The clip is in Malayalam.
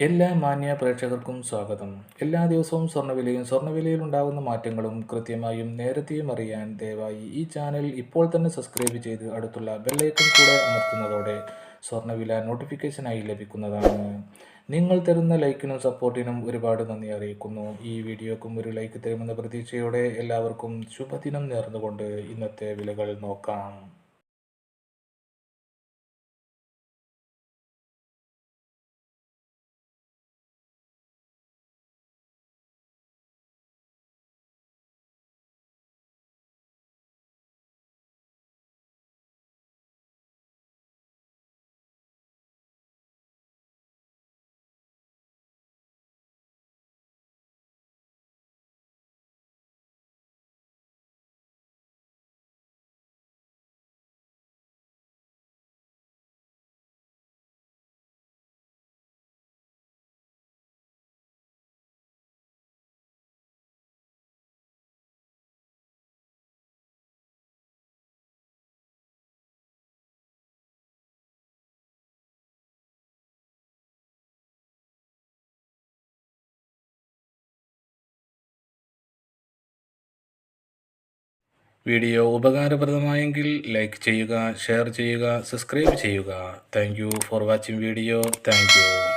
എല്ലാ മാന്യ പ്രേക്ഷകർക്കും സ്വാഗതം. എല്ലാ ദിവസവും സ്വർണ്ണവിലയിൽ ഉണ്ടാകുന്ന മാറ്റങ്ങളും കൃത്യമായും നേരത്തെയും അറിയാൻ ദയവായി ഈ ചാനൽ ഇപ്പോൾ തന്നെ സബ്സ്ക്രൈബ് ചെയ്ത് അടുത്തുള്ള ബെല്ലൈക്കൺ കൂടെ അമർത്തുന്നതോടെ സ്വർണ്ണവില നോട്ടിഫിക്കേഷനായി ലഭിക്കുന്നതാണ്. നിങ്ങൾ തരുന്ന ലൈക്കിനും സപ്പോർട്ടിനും ഒരുപാട് നന്ദി അറിയിക്കുന്നു. ഈ വീഡിയോക്കും ഒരു ലൈക്ക് തരുമെന്ന പ്രതീക്ഷയോടെ എല്ലാവർക്കും ശുഭദിനം നേർന്നുകൊണ്ട് ഇന്നത്തെ വിലകൾ നോക്കാം. വീഡിയോ ഉപകാരപ്രദമായെങ്കിൽ ലൈക്ക് ചെയ്യുക, ഷെയർ ചെയ്യുക, സബ്സ്ക്രൈബ് ചെയ്യുക. Thank you for watching video. Thank you.